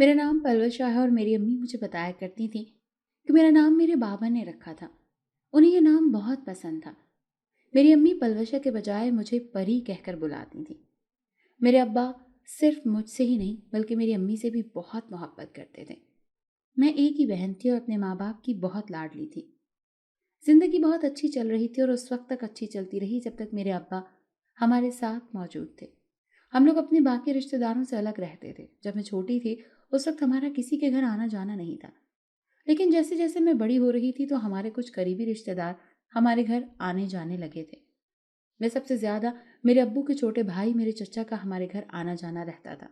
میرا نام پلوشا ہے اور میری امی مجھے بتایا کرتی تھی کہ میرا نام میرے بابا نے رکھا تھا۔ انہیں یہ نام بہت پسند تھا۔ میری امی پلوشا کے بجائے مجھے پری کہہ کر بلاتی تھیں۔ میرے ابا صرف مجھ سے ہی نہیں بلکہ میری امی سے بھی بہت محبت کرتے تھے۔ میں ایک ہی بہن تھی اور اپنے ماں باپ کی بہت لاڈلی تھی۔ زندگی بہت اچھی چل رہی تھی اور اس وقت تک اچھی چلتی رہی جب تک میرے ابا ہمارے ساتھ موجود تھے۔ ہم لوگ اپنے باقی رشتہ داروں سے الگ رہتے تھے۔ جب میں چھوٹی تھی اس وقت ہمارا کسی کے گھر آنا جانا نہیں تھا، لیکن جیسے جیسے میں بڑی ہو رہی تھی تو ہمارے کچھ قریبی رشتہ دار ہمارے گھر آنے جانے لگے تھے۔ میں سب سے زیادہ میرے ابو کے چھوٹے بھائی میرے چچا کا ہمارے گھر آنا جانا رہتا تھا۔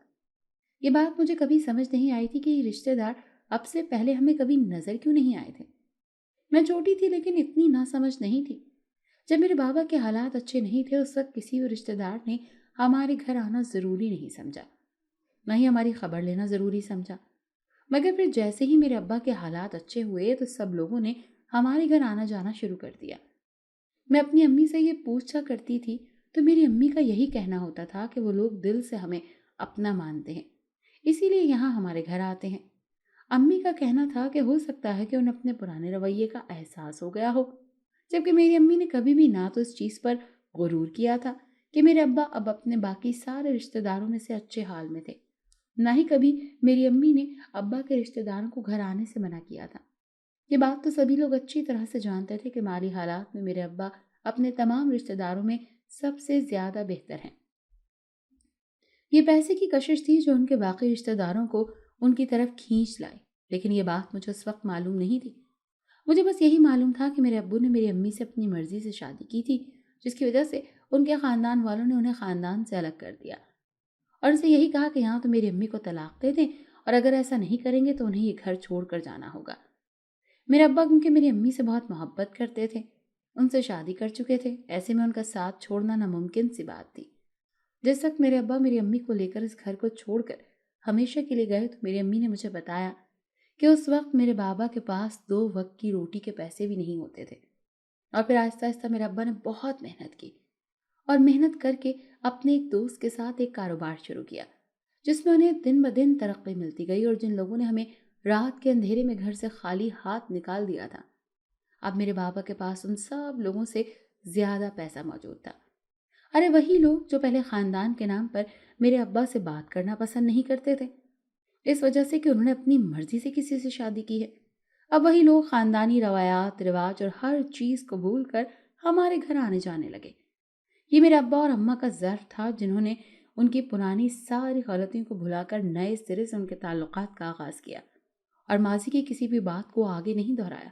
یہ بات مجھے کبھی سمجھ نہیں آئی تھی کہ یہ رشتہ دار اب سے پہلے ہمیں کبھی نظر کیوں نہیں آئے تھے۔ میں چھوٹی تھی لیکن اتنی ناسمجھ نہیں تھی۔ جب میرے بابا کے حالات اچھے نہیں تھے اس وقت کسی بھی رشتہ دار نے ہمارے گھر آنا ضروری نہیں سمجھا، نہ ہی ہماری خبر لینا ضروری سمجھا۔ مگر پھر جیسے ہی میرے ابا کے حالات اچھے ہوئے تو سب لوگوں نے ہمارے گھر آنا جانا شروع کر دیا۔ میں اپنی امی سے یہ پوچھا کرتی تھی تو میری امی کا یہی کہنا ہوتا تھا کہ وہ لوگ دل سے ہمیں اپنا مانتے ہیں، اسی لیے یہاں ہمارے گھر آتے ہیں۔ امی کا کہنا تھا کہ ہو سکتا ہے کہ انہیں اپنے پرانے رویے کا احساس ہو گیا ہو، جبکہ میری امی نے کبھی بھی نہ تو اس چیز پر غرور کیا تھا کہ میرے ابا اب اپنے باقی سارے رشتہ داروں میں سے اچھے حال میں تھے، نہ ہی کبھی میری امی نے ابا کے رشتہ داروں کو گھر آنے سے منع کیا تھا۔ یہ بات تو سبھی لوگ اچھی طرح سے جانتے تھے کہ مالی حالات میں میرے ابا اپنے تمام رشتہ داروں میں سب سے زیادہ بہتر ہیں۔ یہ پیسے کی کشش تھی جو ان کے باقی رشتہ داروں کو ان کی طرف کھینچ لائی، لیکن یہ بات مجھے اس وقت معلوم نہیں تھی۔ مجھے بس یہی معلوم تھا کہ میرے ابو نے میری امی سے اپنی مرضی سے شادی کی تھی، جس کی وجہ سے ان کے خاندان والوں نے انہیں خاندان سے الگ کر دیا اور ان سے یہی کہا کہ یہاں تو میری امی کو طلاق دے دیں اور اگر ایسا نہیں کریں گے تو انہیں یہ گھر چھوڑ کر جانا ہوگا۔ میرے ابا کیونکہ میری امی سے بہت محبت کرتے تھے، ان سے شادی کر چکے تھے، ایسے میں ان کا ساتھ چھوڑنا ناممکن سی بات تھی۔ جس وقت میرے ابا میری امی کو لے کر اس گھر کو چھوڑ کر ہمیشہ کے لیے گئے تو میری امی نے مجھے بتایا کہ اس وقت میرے بابا کے پاس 2 وقت کی روٹی کے پیسے بھی نہیں ہوتے تھے، اور پھر آہستہ آہستہ میرے ابا نے بہت محنت کی اور محنت کر کے اپنے ایک دوست کے ساتھ ایک کاروبار شروع کیا جس میں انہیں دن بدن ترقی ملتی گئی، اور جن لوگوں نے ہمیں رات کے اندھیرے میں گھر سے خالی ہاتھ نکال دیا تھا، اب میرے بابا کے پاس ان سب لوگوں سے زیادہ پیسہ موجود تھا۔ ارے وہی لوگ جو پہلے خاندان کے نام پر میرے ابا سے بات کرنا پسند نہیں کرتے تھے اس وجہ سے کہ انہوں نے اپنی مرضی سے کسی سے شادی کی ہے، اب وہی لوگ خاندانی روایات، رواج اور ہر چیز کو بھول کر ہمارے گھر آنے جانے لگے۔ یہ میرے ابا اور اماں کا ظرف تھا جنہوں نے ان کی پرانی ساری غلطیوں کو بھلا کر نئے سرے سے ان کے تعلقات کا آغاز کیا اور ماضی کی کسی بھی بات کو آگے نہیں دہرایا۔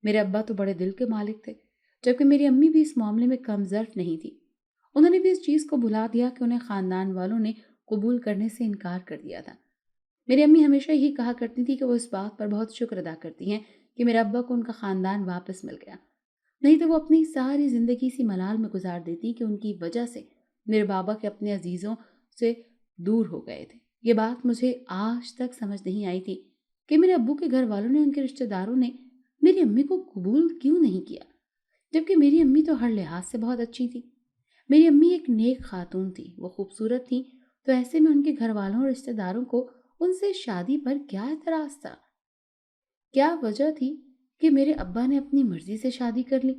میرے ابا تو بڑے دل کے مالک تھے، جبکہ میری امی بھی اس معاملے میں کم ظرف نہیں تھی۔ انہوں نے بھی اس چیز کو بھلا دیا کہ انہیں خاندان والوں نے قبول کرنے سے انکار کر دیا تھا۔ میری امی ہمیشہ یہی کہا کرتی تھی کہ وہ اس بات پر بہت شکر ادا کرتی ہیں کہ میرے ابا کو ان کا خاندان واپس مل گیا، نہیں تو وہ اپنی ساری زندگی اسی ملال میں گزار دیتی کہ ان کی وجہ سے میرے بابا کے اپنے عزیزوں سے دور ہو گئے تھے۔ یہ بات مجھے آج تک سمجھ نہیں آئی تھی کہ میرے ابو کے گھر والوں نے، ان کے رشتہ داروں نے میری امی کو قبول کیوں نہیں کیا، جبکہ میری امی تو ہر لحاظ سے بہت اچھی تھی۔ میری امی ایک نیک خاتون تھی، وہ خوبصورت تھی، تو ایسے میں ان کے گھر والوں اور رشتہ داروں کو ان سے شادی پر کیا اعتراض تھا؟ کیا وجہ تھی کہ میرے ابا نے اپنی مرضی سے شادی کر لی؟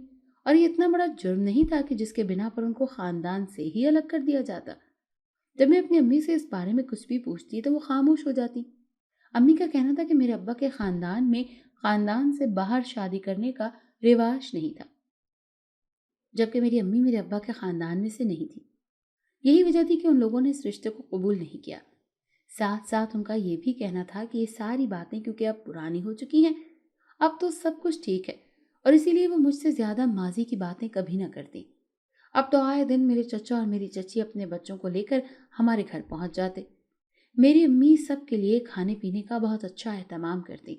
اور یہ اتنا بڑا جرم نہیں تھا کہ جس کے بنا پر ان کو خاندان سے ہی الگ کر دیا جاتا؟ جب میں اپنی امی سے اس بارے میں کچھ بھی پوچھتی تو وہ خاموش ہو جاتی۔ امی کا کہنا تھا کہ میرے ابا کے خاندان میں خاندان سے باہر شادی کرنے کا رواج نہیں تھا، جبکہ میری امی میرے ابا کے خاندان میں سے نہیں تھی۔ یہی وجہ تھی کہ ان لوگوں نے اس رشتے کو قبول نہیں کیا۔ ساتھ ساتھ ان کا یہ بھی کہنا تھا کہ یہ ساری باتیں کیونکہ اب پرانی ہو چکی ہیں، اب تو سب کچھ ٹھیک ہے، اور اسی لیے وہ مجھ سے زیادہ ماضی کی باتیں کبھی نہ کرتی۔ اب تو آئے دن میرے چچا اور میری چچی اپنے بچوں کو لے کر ہمارے گھر پہنچ جاتے۔ میری امی سب کے لیے کھانے پینے کا بہت اچھا اہتمام کرتی۔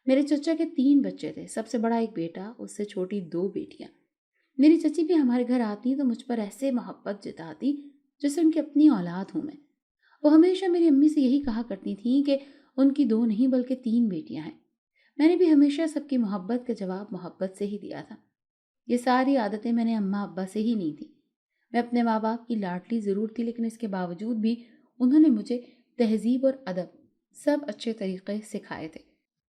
میرے چچا کے 3 بچے تھے، سب سے بڑا ایک بیٹا، اس سے چھوٹی 2 بیٹیاں۔ میری چچی بھی ہمارے گھر آتی تو مجھ پر ایسے محبت جتاتی جیسے ان کی اپنی اولاد ہوں میں۔ وہ ہمیشہ میری امی سے یہی کہا کرتی تھیں کہ ان کی 2 نہیں بلکہ 3 بیٹیاں ہیں۔ میں نے بھی ہمیشہ سب کی محبت کا جواب محبت سے ہی دیا تھا۔ یہ ساری عادتیں میں نے اماں ابا سے ہی نہیں تھی۔ میں اپنے ماں باپ کی لاڈلی ضرور تھی، لیکن اس کے باوجود بھی انہوں نے مجھے تہذیب اور ادب सब अच्छे तरीके सिखाए थे।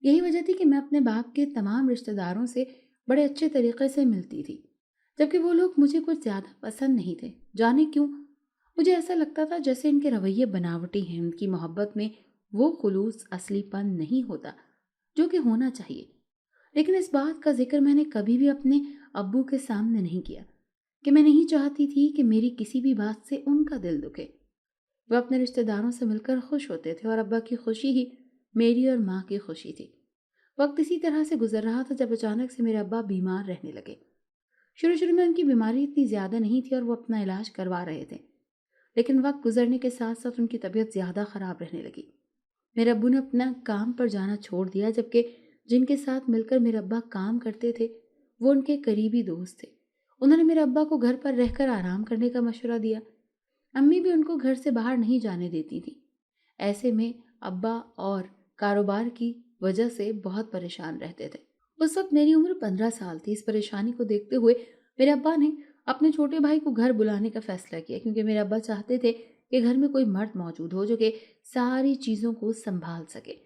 यही वजह थी कि मैं अपने बाप के तमाम रिश्तेदारों से बड़े अच्छे तरीके से मिलती थी, जबकि वो लोग मुझे कुछ ज़्यादा पसंद नहीं थे। जाने क्यों, मुझे ऐसा लगता था जैसे इनके रवैये बनावटी हैं, उनकी मोहब्बत में वो खुलूस असलीपन नहीं होता जो कि होना चाहिए। लेकिन इस बात का जिक्र मैंने कभी भी अपने अब्बू के सामने नहीं किया कि मैं नहीं चाहती थी कि मेरी किसी भी बात से उनका दिल दुखे। वो अपने रिश्तेदारों से मिलकर खुश होते थे और अब्बा की खुशी ही मेरी और माँ की खुशी थी। वक्त इसी तरह से गुजर रहा था जब अचानक से मेरे अब्बा बीमार रहने लगे। शुरू शुरू में उनकी बीमारी इतनी ज़्यादा नहीं थी और वो अपना इलाज करवा रहे थे, लेकिन वक्त गुजरने के साथ साथ उनकी तबीयत ज़्यादा ख़राब रहने लगी। मेरे अब्बू ने अपना काम पर जाना छोड़ दिया, जबकि जिनके साथ मिलकर मेरे अब्बा काम करते थे वो उनके करीबी दोस्त थे। उन्होंने मेरे अब्बा को घर पर रहकर आराम करने का मशवरा दिया। अम्मी भी उनको घर से बाहर नहीं जाने देती थी। ऐसे में अब्बा और कारोबार की वजह से बहुत परेशान रहते थे। उस वक्त मेरी उम्र 15 साल थी। इस परेशानी को देखते हुए मेरे अब्बा ने अपने छोटे भाई को घर बुलाने का फैसला किया, क्योंकि मेरे अब्बा चाहते थे कि घर में कोई मर्द मौजूद हो जो कि सारी चीज़ों को संभाल सके।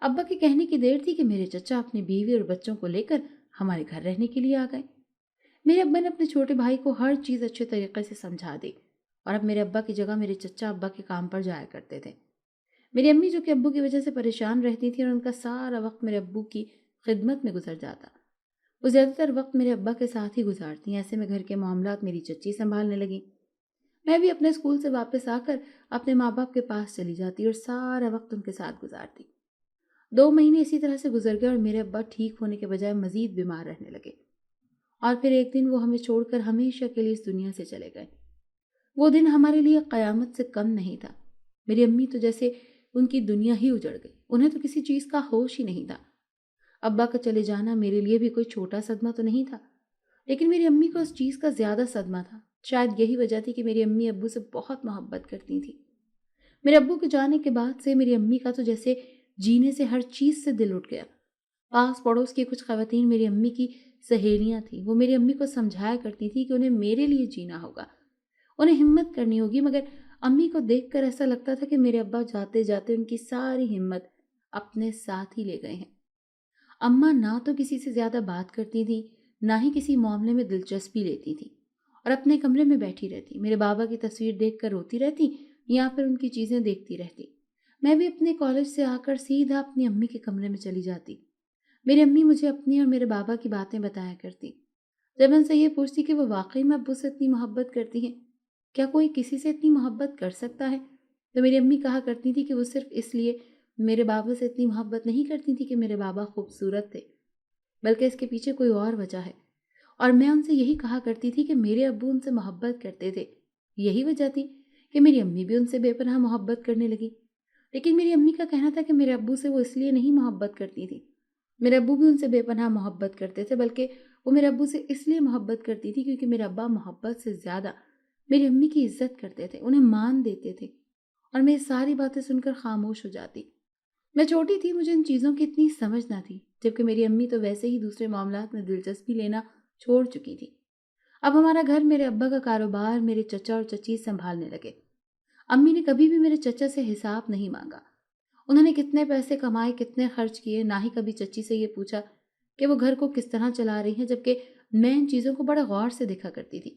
अब्बा के कहने की देर थी कि मेरे चचा अपनी बीवी और बच्चों को लेकर हमारे घर रहने के लिए आ गए। मेरे अब्बा ने अपने छोटे भाई को हर चीज़ अच्छे तरीके से समझा दी और अब मेरे अब्बा की जगह मेरे चचा अब्बा के काम पर जाया करते थे। मेरी अम्मी जो कि अब्बू की वजह से परेशान रहती थी और उनका सारा वक्त मेरे अब्बू की खिदमत में गुजर जाता, वो ज़्यादातर वक्त मेरे अब्बा के साथ ही गुजारती। ऐसे में घर के मामलात मेरी चच्ची संभालने लगी। मैं भी अपने स्कूल से वापस आकर अपने माँ बाप के पास चली जाती और सारा वक्त उनके साथ गुजारती। 2 महीने इसी तरह से गुजर गए और मेरे अब्बा ठीक होने के बजाय मजीद बीमार रहने लगे और फिर एक दिन वो हमें छोड़कर हमेशा के लिए इस दुनिया से चले गए। वो दिन हमारे लिए क़यामत से कम नहीं था। मेरी अम्मी तो जैसे उनकी दुनिया ही उजड़ गई, उन्हें तो किसी चीज़ का होश ही नहीं था। अब्बा का चले जाना मेरे लिए भी कोई छोटा सदमा तो नहीं था, लेकिन मेरी अम्मी को उस चीज़ का ज़्यादा सदमा था। शायद यही वजह थी कि मेरी अम्मी अब्बू से बहुत मोहब्बत करती थी। मेरे अब्बू के जाने के बाद से मेरी अम्मी का तो जैसे जीने से हर चीज़ से दिल उठ गया। पास पड़ोस की कुछ ख़वातीन मेरी अम्मी की सहेलियाँ थीं। वो मेरी अम्मी को समझाया करती थी कि उन्हें मेरे लिए जीना होगा, उन्हें हिम्मत करनी होगी। मगर अम्मी को देखकर ऐसा लगता था कि मेरे अब्बा जाते जाते उनकी सारी हिम्मत अपने साथ ही ले गए हैं। अम्मा ना तो किसी से ज़्यादा बात करती थी, ना ही किसी मामले में दिलचस्पी लेती थी और अपने कमरे में बैठी रहती। मेरे बाबा की तस्वीर देखकर रोती रहती या फिर उनकी चीज़ें देखती रहती। मैं भी अपने कॉलेज से आकर सीधा अपनी अम्मी के कमरे में चली जाती। मेरी अम्मी मुझे अपनी और मेरे बाबा की बातें बताया करती। जब मैं उनसे ये पूछती कि वो वाकई में अब्बू से इतनी मोहब्बत करती हैं, क्या कोई किसी से इतनी मोहब्बत कर सकता है, तो मेरी अम्मी कहा करती थी कि वो सिर्फ इसलिए मेरे बाबा से इतनी मोहब्बत नहीं करती थी कि मेरे बाबा खूबसूरत थे, बल्कि इसके पीछे कोई और वजह है। और मैं उनसे यही कहा करती थी कि मेरे अब्बू उनसे मोहब्बत करते थे। यही वजह थी कि मेरी अम्मी भी उनसे बेपनाह मोहब्बत करने लगी। लेकिन मेरी अम्मी का कहना था कि मेरे अब्बू से वो इसलिए नहीं मोहब्बत करती थी, मेरे अब्बू भी उनसे बेपनाह मोहब्बत करते थे, बल्कि वो मेरे अब्बू से इसलिए मोहब्बत करती थी क्योंकि मेरे अब्बा मोहब्बत से ज़्यादा मेरी अम्मी की इज्जत करते थे, उन्हें मान देते थे। और मैं ये सारी बातें सुनकर खामोश हो जाती। मैं छोटी थी, मुझे इन चीज़ों की इतनी समझ ना थी, जबकि मेरी अम्मी तो वैसे ही दूसरे मामलात में दिलचस्पी लेना छोड़ चुकी थी। अब हमारा घर, मेरे अब्बा का कारोबार मेरे चचा और चची संभालने लगे। अम्मी ने कभी भी मेरे चचा से हिसाब नहीं मांगा। उन्होंने कितने पैसे कमाए, कितने खर्च किए, ना ही कभी चची से ये पूछा कि वो घर को किस तरह चला रही हैं, जबकि मैं इन चीज़ों को बड़े गौर से देखा करती थी।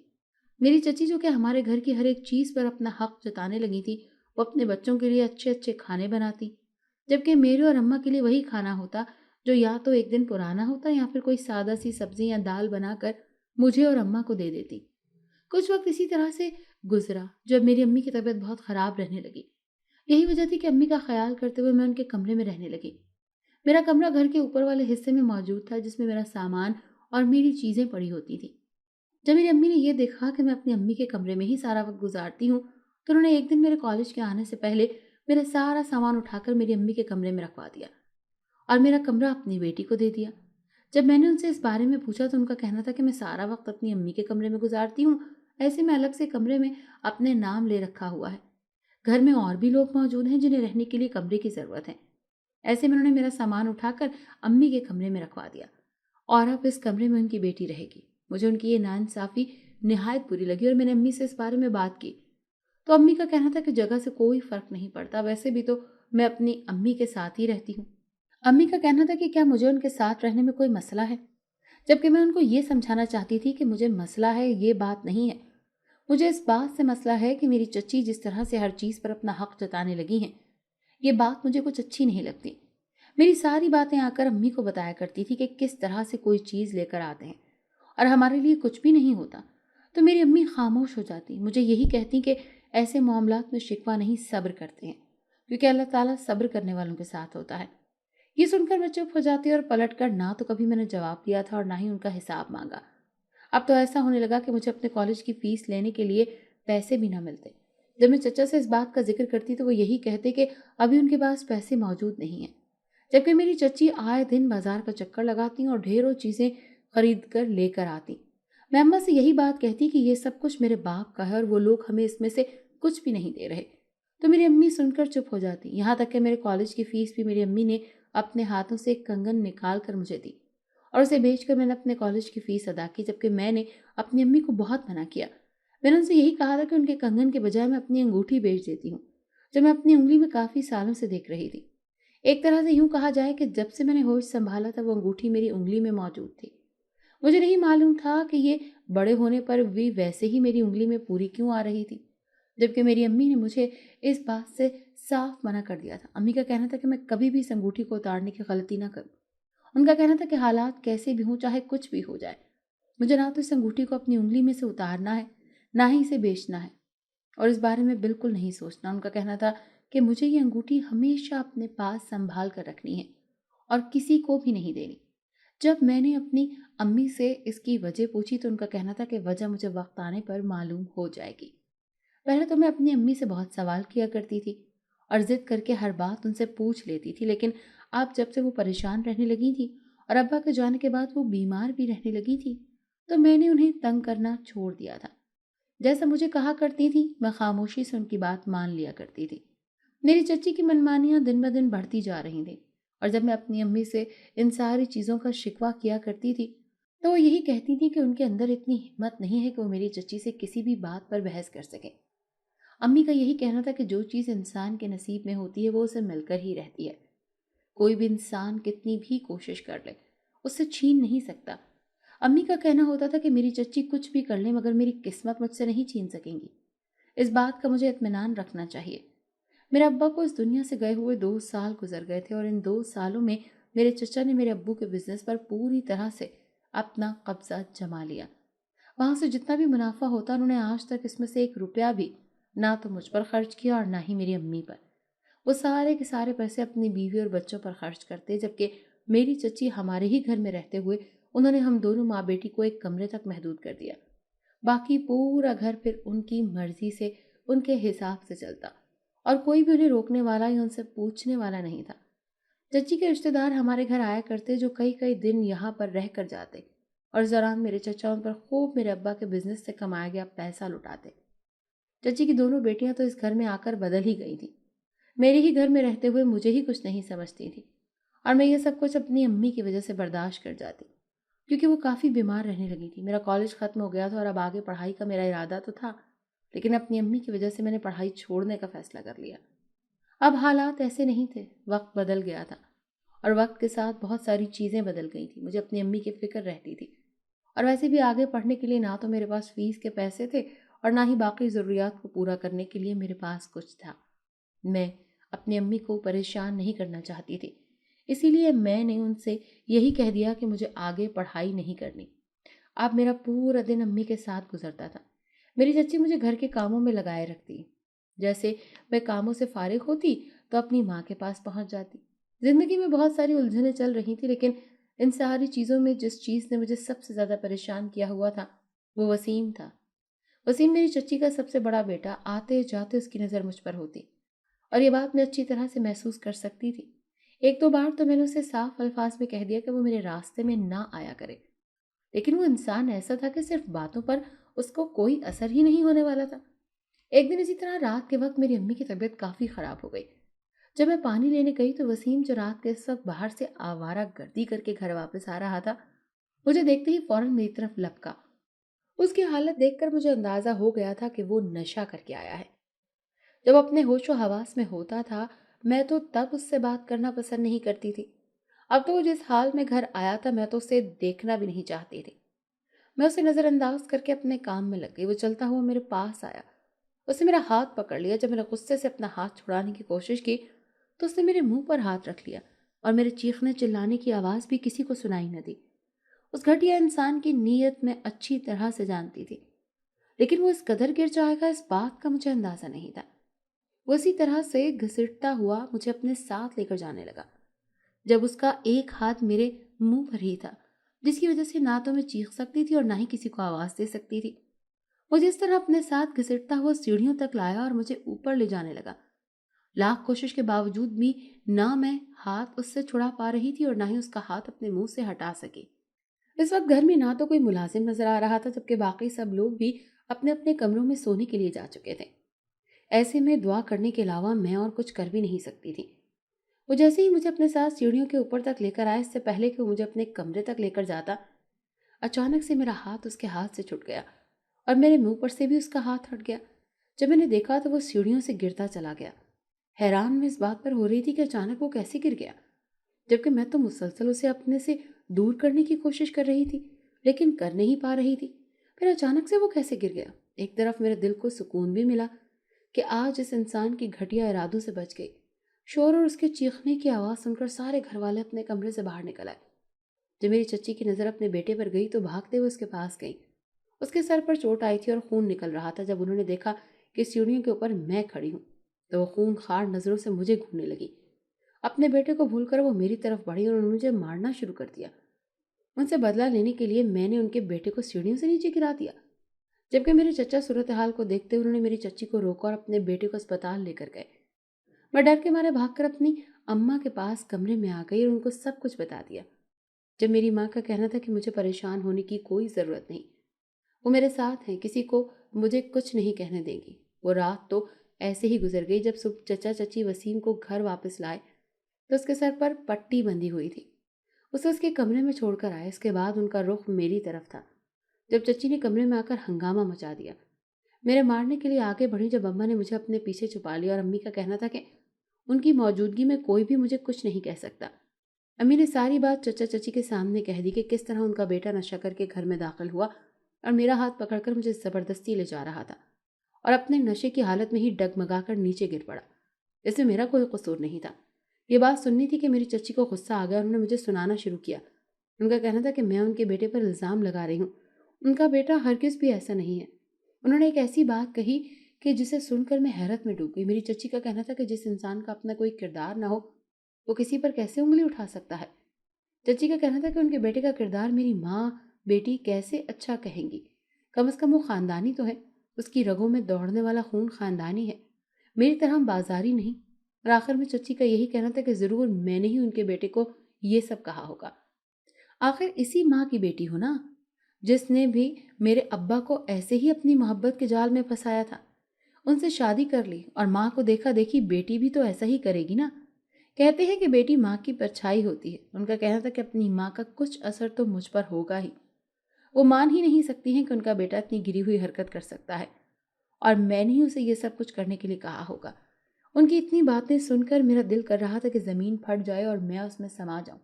मेरी चची जो कि हमारे घर की हर एक चीज़ पर अपना हक जताने लगी थी, वो अपने बच्चों के लिए अच्छे अच्छे खाने बनाती, जबकि मेरे और अम्मा के लिए वही खाना होता जो या तो एक दिन पुराना होता या फिर कोई सादा सी सब्जी या दाल बनाकर मुझे और अम्मा को दे देती। कुछ वक्त इसी तरह से गुजरा जब मेरी अम्मी की तबीयत बहुत ख़राब रहने लगी। यही वजह थी कि अम्मी का ख्याल करते हुए मैं उनके कमरे में रहने लगी। मेरा कमरा घर के ऊपर वाले हिस्से में मौजूद था, जिसमें मेरा सामान और मेरी चीज़ें पड़ी होती थी। जब मेरी अम्मी ने यह देखा कि मैं अपनी अम्मी के कमरे में ही सारा वक्त गुजारती हूँ, तो उन्होंने एक दिन मेरे कॉलेज के आने से पहले मेरा सारा सामान उठाकर मेरी अम्मी के कमरे में रखवा दिया और मेरा कमरा अपनी बेटी को दे दिया। जब मैंने उनसे इस बारे में पूछा तो उनका कहना था कि मैं सारा वक्त अपनी अम्मी के कमरे में गुजारती हूँ, ऐसे में अलग से कमरे में अपने नाम ले रखा हुआ है। घर में और भी लोग मौजूद हैं जिन्हें रहने के लिए कमरे की ज़रूरत है। ऐसे में उन्होंने मेरा सामान उठाकर अम्मी के कमरे में रखवा दिया और अब इस कमरे में उनकी बेटी रहेगी। मुझे उनकी ये नाइंसाफ़ी निहायत बुरी लगी और मैंने अम्मी से इस बारे में बात की, तो अम्मी का कहना था कि जगह से कोई फ़र्क नहीं पड़ता, वैसे भी तो मैं अपनी अम्मी के साथ ही रहती हूँ। अम्मी का कहना था कि क्या मुझे उनके साथ रहने में कोई मसला है, जबकि मैं उनको ये समझाना चाहती थी कि मुझे मसला है ये बात नहीं है। मुझे इस बात से मसला है कि मेरी चच्ची जिस तरह से हर चीज़ पर अपना हक जताने लगी हैं, ये बात मुझे कुछ अच्छी नहीं लगती। मेरी सारी बातें आकर अम्मी को बताया करती थी कि किस तरह से कोई चीज़ लेकर आते हैं और हमारे लिए कुछ भी नहीं होता। तो मेरी अम्मी खामोश हो जाती, मुझे यही कहती कि ऐसे मामलात में शिकवा नहीं, सब्र करते हैं, क्योंकि अल्लाह ताला सब्र करने वालों के साथ होता है। ये सुनकर मैं चुप हो जाती और पलट कर ना तो कभी मैंने जवाब दिया था और ना ही उनका हिसाब मांगा। अब तो ऐसा होने लगा कि मुझे अपने कॉलेज की फीस लेने के लिए पैसे भी ना मिलते। जब मैं चचा से इस बात का जिक्र करती तो वो यही कहते कि अभी उनके पास पैसे मौजूद नहीं हैं, जबकि मेरी चच्ची आए दिन बाजार का चक्कर लगाती और ढेरों चीज़ें खरीद कर लेकर आती। मैं अम्मा से यही बात कहती कि ये सब कुछ मेरे बाप का है और वो लोग हमें इसमें से कुछ भी नहीं दे रहे। तो मेरी अम्मी सुनकर चुप हो जाती। यहाँ तक कि मेरे कॉलेज की फीस भी मेरी अम्मी ने अपने हाथों से एक कंगन निकाल कर मुझे दी और उसे बेचकर मैंने अपने कॉलेज की फीस अदा की, जबकि मैंने अपनी अम्मी को बहुत मना किया। मैंने उनसे यही कहा था कि उनके कंगन के बजाय मैं अपनी अंगूठी बेच देती हूँ, जो मैं अपनी उंगली में काफ़ी सालों से देख रही थी। एक तरह से यूँ कहा जाए कि जब से मैंने होश संभाला था वो अंगूठी मेरी उंगली में मौजूद थी। मुझे नहीं मालूम था कि ये बड़े होने पर भी वैसे ही मेरी उंगली में पूरी क्यों आ रही थी, जबकि मेरी अम्मी ने मुझे इस बात से साफ मना कर दिया था। अम्मी का कहना था कि मैं कभी भी इस अंगूठी को उतारने की गलती ना करूं। उनका कहना था कि हालात कैसे भी हों, चाहे कुछ भी हो जाए, मुझे ना तो इस अंगूठी को अपनी उंगली में से उतारना है, ना ही इसे बेचना है और इस बारे में बिल्कुल नहीं सोचना। उनका कहना था कि मुझे ये अंगूठी हमेशा अपने पास संभाल कर रखनी है और किसी को भी नहीं देनी। जब मैंने अपनी अम्मी से इसकी वजह पूछी तो उनका कहना था कि वजह मुझे वक्त आने पर मालूम हो जाएगी। पहले तो मैं अपनी अम्मी से बहुत सवाल किया करती थी और जिद करके हर बात उनसे पूछ लेती थी, लेकिन अब जब से वो परेशान रहने लगी थी और अब्बा के जाने के बाद वो बीमार भी रहने लगी थी, तो मैंने उन्हें तंग करना छोड़ दिया था। जैसा मुझे कहा करती थी, मैं खामोशी से उनकी बात मान लिया करती थी। मेरी चच्ची की मनमानियां दिन ब दिन बढ़ती जा रही थी और जब मैं अपनी अम्मी से इन सारी चीज़ों का शिकवा किया करती थी, तो वो यही कहती थी कि उनके अंदर इतनी हिम्मत नहीं है कि वो मेरी चच्ची से किसी भी बात पर बहस कर सके। अम्मी का यही कहना था कि जो चीज़ इंसान के नसीब में होती है वो उसे मिलकर ही रहती है। कोई भी इंसान कितनी भी कोशिश कर ले, उससे छीन नहीं सकता। अम्मी का कहना होता था कि मेरी चच्ची कुछ भी कर ले मगर मेरी किस्मत मुझसे नहीं छीन सकेंगी। इस बात का मुझे इत्मीनान रखना चाहिए। मेरे अब्बा को इस दुनिया से गए हुए 2 साल गुजर गए थे और इन 2 सालों में मेरे चचा ने मेरे अब्बू के बिजनेस पर पूरी तरह से अपना कब्जा जमा लिया। वहाँ से जितना भी मुनाफा होता उन्होंने आज तक इसमें से 1 रुपया भी ना तो मुझ पर खर्च किया और ना ही मेरी अम्मी पर। वो सारे के सारे पैसे अपनी बीवी और बच्चों पर खर्च करते, जबकि मेरी चच्ची हमारे ही घर में रहते हुए उन्होंने हम दोनों माँ बेटी को एक कमरे तक महदूद कर दिया। बाकी पूरा घर फिर उनकी मर्जी से, उनके हिसाब से चलता और कोई भी उन्हें रोकने वाला या उनसे पूछने वाला नहीं था। चच्ची के रिश्तेदार हमारे घर आया करते जो कई कई दिन यहाँ पर रह कर जाते और इस दौरान मेरे चचा उन पर खूब मेरे अब्बा के बिजनेस से कमाया गया पैसा लुटाते। चची की दोनों बेटियां तो इस घर में आकर बदल ही गई थी। मेरे ही घर में रहते हुए मुझे ही कुछ नहीं समझती थी और मैं ये सब कुछ अपनी अम्मी की वजह से बर्दाश्त कर जाती, क्योंकि वो काफ़ी बीमार रहने लगी थी। मेरा कॉलेज ख़त्म हो गया था और अब आगे पढ़ाई का मेरा इरादा तो था, लेकिन अपनी अम्मी की वजह से मैंने पढ़ाई छोड़ने का फ़ैसला कर लिया। अब हालात ऐसे नहीं थे, वक्त बदल गया था और वक्त के साथ बहुत सारी चीज़ें बदल गई थी। मुझे अपनी अम्मी की फ़िक्र रहती थी और वैसे भी आगे पढ़ने के लिए ना तो मेरे पास फ़ीस के पैसे थे और ना ही बाकी ज़रूरियात को पूरा करने के लिए मेरे पास कुछ था। मैं अपनी अम्मी को परेशान नहीं करना चाहती थी, इसीलिए मैंने उनसे यही कह दिया कि मुझे आगे पढ़ाई नहीं करनी। अब मेरा पूरा दिन अम्मी के साथ गुजरता था। मेरी चच्ची मुझे घर के कामों में लगाए रखती। जैसे मैं कामों से फारिग होती तो अपनी माँ के पास पहुंच जाती। जिंदगी में बहुत सारी उलझनें चल रही थी, लेकिन इन सारी चीज़ों में जिस चीज़ ने मुझे सबसे ज़्यादा परेशान किया हुआ था वो वसीम था। वसीम मेरी चच्ची का सबसे बड़ा बेटा, आते जाते उसकी नज़र मुझ पर होती और ये बात मैं अच्छी तरह से महसूस कर सकती थी। 1-2 बार तो मैंने उसे साफ अल्फाज में कह दिया कि वो मेरे रास्ते में ना आया करे, लेकिन वो इंसान ऐसा था कि सिर्फ बातों पर उसको कोई असर ही नहीं होने वाला था। एक दिन इसी तरह रात के वक्त मेरी अम्मी की तबीयत काफ़ी ख़राब हो गई। जब मैं पानी लेने गई तो वसीम जो रात के इस वक्त बाहर से आवारा गर्दी करके घर वापस आ रहा था, मुझे देखते ही फौरन मेरी तरफ लपका। उसकी हालत देखकर मुझे अंदाज़ा हो गया था कि वो नशा करके आया है। जब अपने होशो हवास में होता था, میں تو تب اس سے بات کرنا پسند نہیں کرتی تھی، اب تو وہ جس حال میں گھر آیا تھا میں تو اسے دیکھنا بھی نہیں چاہتی تھی۔ میں اسے نظر انداز کر کے اپنے کام میں لگ گئی۔ وہ چلتا ہوا میرے پاس آیا، اس نے میرا ہاتھ پکڑ لیا۔ جب میں نے غصے سے اپنا ہاتھ چھڑانے کی کوشش کی تو اس نے میرے منہ پر ہاتھ رکھ لیا اور میرے چیخنے چلانے کی آواز بھی کسی کو سنائی نہ دی۔ اس گھٹیا انسان کی نیت میں اچھی طرح سے جانتی تھی، لیکن وہ اس قدر گر جائے گا اس بات کا مجھے اندازہ نہیں تھا۔ وہ اسی طرح سے گھسٹتا ہوا مجھے اپنے ساتھ لے کر جانے لگا، جب اس کا ایک ہاتھ میرے منہ پر ہی تھا، جس کی وجہ سے نہ تو میں چیخ سکتی تھی اور نہ ہی کسی کو آواز دے سکتی تھی۔ مجھے اس طرح اپنے ساتھ گھسٹتا ہوا سیڑھیوں تک لایا اور مجھے اوپر لے جانے لگا۔ لاکھ کوشش کے باوجود بھی نہ میں ہاتھ اس سے چھڑا پا رہی تھی اور نہ ہی اس کا ہاتھ اپنے منہ سے ہٹا سکی۔ اس وقت گھر میں نہ تو کوئی ملازم نظر آ رہا تھا، جبکہ باقی سب لوگ بھی اپنے اپنے کمروں میں سونے کے لیے جا چکے تھے۔ ایسے میں دعا کرنے کے علاوہ میں اور کچھ کر بھی نہیں سکتی تھی۔ وہ جیسے ہی مجھے اپنے ساتھ سیڑھیوں کے اوپر تک لے کر آئے، اس سے پہلے کہ وہ مجھے اپنے کمرے تک لے کر جاتا، اچانک سے میرا ہاتھ اس کے ہاتھ سے چھوٹ گیا اور میرے منہ پر سے بھی اس کا ہاتھ ہٹ گیا۔ جب میں نے دیکھا تو وہ سیڑھیوں سے گرتا چلا گیا۔ حیران میں اس بات پر ہو رہی تھی کہ اچانک وہ کیسے گر گیا، جبکہ میں تو مسلسل اسے اپنے سے دور کرنے کی کوشش کر رہی تھی، لیکن کر نہیں پا رہی تھی۔ پھر اچانک سے وہ کیسے گر گیا؟ ایک طرف میرے دل کو سکون بھی ملا کہ آج اس انسان کی گھٹیا ارادوں سے بچ گئی۔ شور اور اس کے چیخنے کی آواز سن کر سارے گھر والے اپنے کمرے سے باہر نکل آئے۔ جب میری چچی کی نظر اپنے بیٹے پر گئی تو بھاگتے ہوئے اس کے پاس گئی۔ اس کے سر پر چوٹ آئی تھی اور خون نکل رہا تھا۔ جب انہوں نے دیکھا کہ سیڑھیوں کے اوپر میں کھڑی ہوں تو وہ خون خوار نظروں سے مجھے گھورنے لگی۔ اپنے بیٹے کو بھول کر وہ میری طرف بڑھی اور انہوں نے مجھے مارنا شروع کر دیا۔ ان سے بدلہ لینے کے لیے میں نے ان کے بیٹے کو سیڑھیوں سے نیچے گرا دیا، جبکہ میرے چچا صورتحال کو دیکھتے انہوں نے میری چچی کو روکا اور اپنے بیٹے کو اسپتال لے کر گئے۔ میں ڈر کے مارے بھاگ کر اپنی اماں کے پاس کمرے میں آ گئی اور ان کو سب کچھ بتا دیا۔ جب میری ماں کا کہنا تھا کہ مجھے پریشان ہونے کی کوئی ضرورت نہیں، وہ میرے ساتھ ہیں، کسی کو مجھے کچھ نہیں کہنے دیں گی۔ وہ رات تو ایسے ہی گزر گئی۔ جب صبح چچا چچی وسیم کو گھر واپس لائے تو اس کے سر پر پٹی بندھی ہوئی تھی۔ اسے اس کے کمرے میں چھوڑ کر آئے۔ اس کے بعد ان کا رخ میری طرف تھا۔ جب چچی نے کمرے میں آ کر ہنگامہ مچا دیا، میرے مارنے کے لیے آگے بڑھی، جب اماں نے مجھے اپنے پیچھے چھپا لیا اور امی کا کہنا تھا کہ ان کی موجودگی میں کوئی بھی مجھے کچھ نہیں کہہ سکتا۔ امی نے ساری بات چچا چچی کے سامنے کہہ دی کہ کس طرح ان کا بیٹا نشہ کر کے گھر میں داخل ہوا اور میرا ہاتھ پکڑ کر مجھے زبردستی لے جا رہا تھا اور اپنے نشے کی حالت میں ہی ڈگمگا کر نیچے گر پڑا۔ اس میں میرا کوئی قصور نہیں تھا۔ یہ بات سننی تھی کہ میری چچی کو غصہ آ گیا اور انہوں نے مجھے سنانا شروع کیا۔ ان کا کہنا تھا کہ میں ان کے بیٹے پر الزام لگا رہی ہوں، ان کا بیٹا ہرگز بھی ایسا نہیں ہے۔ انہوں نے ایک ایسی بات کہی کہ جسے سن کر میں حیرت میں ڈوب گئی۔ میری چچی کا کہنا تھا کہ جس انسان کا اپنا کوئی کردار نہ ہو وہ کسی پر کیسے انگلی اٹھا سکتا ہے۔ چچی کا کہنا تھا کہ ان کے بیٹے کا کردار میری ماں بیٹی کیسے اچھا کہیں گی، کم از کم وہ خاندانی تو ہے، اس کی رگوں میں دوڑنے والا خون خاندانی ہے، میری طرح بازاری نہیں۔ اور آخر میں چچی کا یہی کہنا تھا کہ ضرور میں نے ہی ان کے بیٹے کو یہ سب کہا ہوگا۔ آخر اسی ماں کی بیٹی ہو نا، جس نے بھی میرے ابا کو ایسے ہی اپنی محبت کے جال میں پھنسایا تھا، ان سے شادی کر لی اور ماں کو دیکھا دیکھی بیٹی بھی تو ایسا ہی کرے گی نا۔ کہتے ہیں کہ بیٹی ماں کی پرچھائی ہوتی ہے۔ ان کا کہنا تھا کہ اپنی ماں کا کچھ اثر تو مجھ پر ہوگا ہی۔ وہ مان ہی نہیں سکتی ہیں کہ ان کا بیٹا اتنی گری ہوئی حرکت کر سکتا ہے اور میں نے ہی اسے یہ سب کچھ کرنے کے لیے کہا ہوگا۔ ان کی اتنی باتیں سن کر میرا دل کر رہا تھا کہ زمین پھٹ جائے اور میں اس میں سما جاؤں۔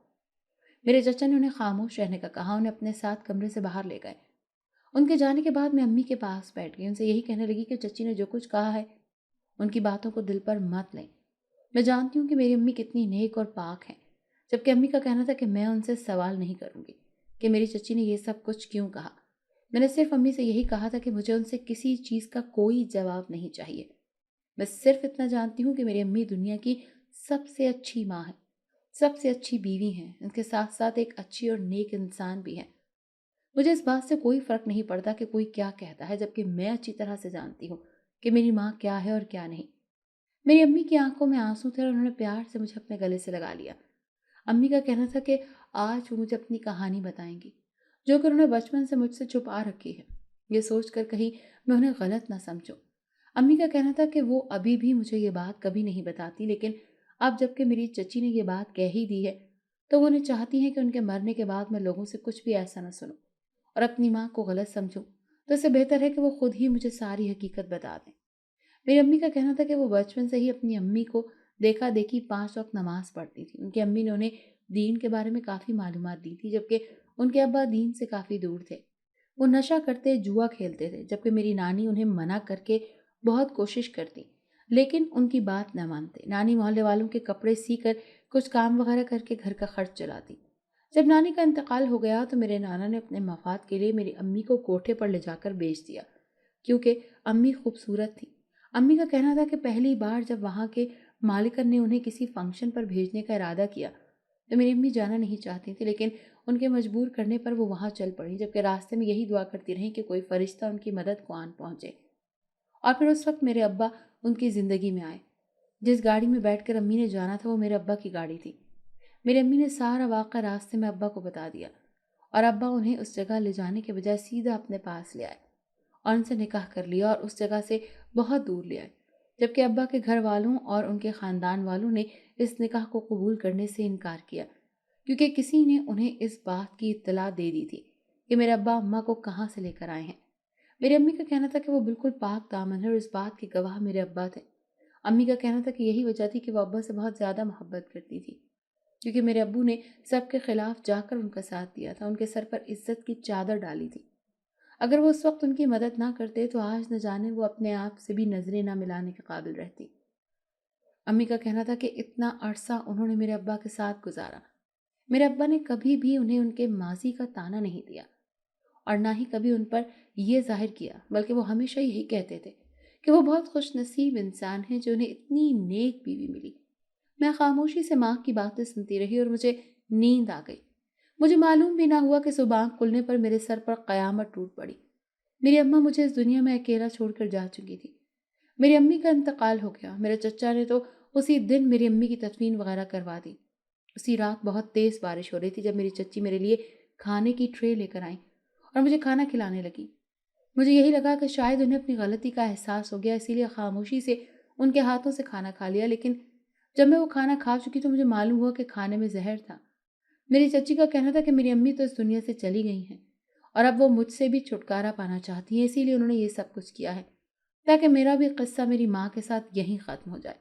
میرے چچا نے انہیں خاموش رہنے کا کہا، انہیں اپنے ساتھ کمرے سے باہر لے گئے۔ ان کے جانے کے بعد میں امی کے پاس بیٹھ گئی، ان سے یہی کہنے لگی کہ چچی نے جو کچھ کہا ہے ان کی باتوں کو دل پر مت لیں۔ میں جانتی ہوں کہ میری امی کتنی نیک اور پاک ہیں، جبکہ امی کا کہنا تھا کہ میں ان سے سوال نہیں کروں گی کہ میری چچی نے یہ سب کچھ کیوں کہا۔ میں نے صرف امی سے یہی کہا تھا کہ مجھے ان سے کسی چیز کا کوئی جواب نہیں چاہیے۔ میں صرف اتنا جانتی ہوں کہ میری امی دنیا کی سب سے اچھی ماں ہے، سب سے اچھی بیوی ہیں، ان کے ساتھ ساتھ ایک اچھی اور نیک انسان بھی ہے۔ مجھے اس بات سے کوئی فرق نہیں پڑتا کہ کوئی کیا کہتا ہے، جبکہ میں اچھی طرح سے جانتی ہوں کہ میری ماں کیا ہے اور کیا نہیں۔ میری امی کی آنکھوں میں آنسو تھے اور انہوں نے پیار سے مجھے اپنے گلے سے لگا لیا۔ امی کا کہنا تھا کہ آج وہ مجھے اپنی کہانی بتائیں گی، جو کہ انہوں نے بچپن سے مجھ سے چھپا رکھی ہے، یہ سوچ کر کہیں میں انہیں غلط نہ سمجھوں۔ امی کا کہنا تھا کہ وہ ابھی بھی مجھے یہ بات کبھی نہیں بتاتی، لیکن اب جب کہ میری چچی نے یہ بات کہہ ہی دی ہے تو وہ انہیں چاہتی ہیں کہ ان کے مرنے کے بعد میں لوگوں سے کچھ بھی ایسا نہ سنوں اور اپنی ماں کو غلط سمجھوں، تو اس سے بہتر ہے کہ وہ خود ہی مجھے ساری حقیقت بتا دیں۔ میری امی کا کہنا تھا کہ وہ بچپن سے ہی اپنی امی کو देखा देखी 5 वक्त नमाज पढ़ती थी। उनकी अम्मी ने उन्हें दीन के बारे में काफ़ी मालूमात दी थी, जबकि उनके अब्बा दीन से काफ़ी दूर थे। वो नशा करते, जुआ खेलते थे, जबकि मेरी नानी उन्हें मना करके बहुत कोशिश करती, लेकिन उनकी बात न मानते। नानी मोहल्ले वालों के कपड़े सी कर कुछ काम वगैरह करके घर का खर्च चलाती। जब नानी का इंतकाल हो गया तो मेरे नाना ने अपने मफाद के लिए मेरी अम्मी को कोठे पर ले जाकर बेच दिया, क्योंकि अम्मी खूबसूरत थी। अम्मी का कहना था कि पहली बार जब वहाँ के मालिकन ने उन्हें किसी फंक्शन पर भेजने का इरादा किया तो मेरी अम्मी जाना नहीं चाहती थी, लेकिन उनके मजबूर करने पर वो वहाँ चल पड़ी, जबकि रास्ते में यही दुआ करती रही कि कोई फरिश्ता उनकी मदद को आन पहुँचे। और फिर उस वक्त मेरे अब्बा उनकी ज़िंदगी में आए। जिस गाड़ी में बैठकर अम्मी ने जाना था वो मेरे अब्बा की गाड़ी थी। मेरी अम्मी ने सारा वाक़ा रास्ते में अब्बा को बता दिया और अब्बा उन्हें उस जगह ले जाने के बजाय सीधा अपने पास ले आए और उनसे निकाह कर लिया और उस जगह से बहुत दूर ले आए। जबकि अब्बा के घर वालों और उनके ख़ानदान वालों ने इस निकाह को कबूल करने से इनकार किया, क्योंकि किसी ने उन्हें इस बात की इत्तला दे दी थी कि मेरे अब्बा अम्मा को कहाँ से लेकर आए हैं। मेरी अम्मी का कहना था कि वो बिल्कुल पाक दामन है और इस बात के गवाह मेरे अब्बा थे। अम्मी का कहना था कि यही वजह थी कि वो अब्बा से बहुत ज़्यादा मोहब्बत करती थी, क्योंकि मेरे अब्बू ने सबके खिलाफ जाकर उनका साथ दिया था, उनके सर पर इज्जत की चादर डाली थी। अगर वो उस वक्त उनकी मदद ना करते तो आज न जाने वो अपने आप से भी नजरें ना मिलाने के काबिल रहती। अम्मी का कहना था कि इतना अरसा उन्होंने मेरे अब्बा के साथ गुजारा। मेरे अब्बा ने कभी भी उन्हें उनके माजी का ताना नहीं दिया और ना ही कभी उन पर ये जाहिर किया, बल्कि वो हमेशा यही कहते थे कि वो बहुत खुश नसीब इंसान हैं जो उन्हें इतनी नेक बीवी मिली। मैं खामोशी से माँ की बातें सुनती रही और मुझे नींद आ गई। मुझे मालूम भी ना हुआ कि सुबह आँख खुलने पर मेरे सर पर कयामत टूट पड़ी। मेरी अम्मा मुझे इस दुनिया में अकेला छोड़कर जा चुकी थी। मेरी अम्मी का इंतकाल हो गया। मेरे चचा ने तो उसी दिन मेरी अम्मी की तदफीन वगैरह करवा दी। उसी रात बहुत तेज़ बारिश हो रही थी जब मेरी चच्ची मेरे लिए खाने की ट्रे लेकर आई और मुझे खाना खिलाने लगी। मुझे यही लगा कि शायद उन्हें अपनी गलती का एहसास हो गया, इसीलिए खामोशी से उनके हाथों से खाना खा लिया। लेकिन जब मैं वो खाना खा चुकी तो मुझे मालूम हुआ कि खाने में जहर था। मेरी चच्ची का कहना था कि मेरी अम्मी तो इस दुनिया से चली गई हैं और अब वो मुझसे भी छुटकारा पाना चाहती हैं, इसीलिए उन्होंने ये सब कुछ किया है ताकि मेरा भी किस्सा मेरी माँ के साथ यहीं ख़त्म हो जाए।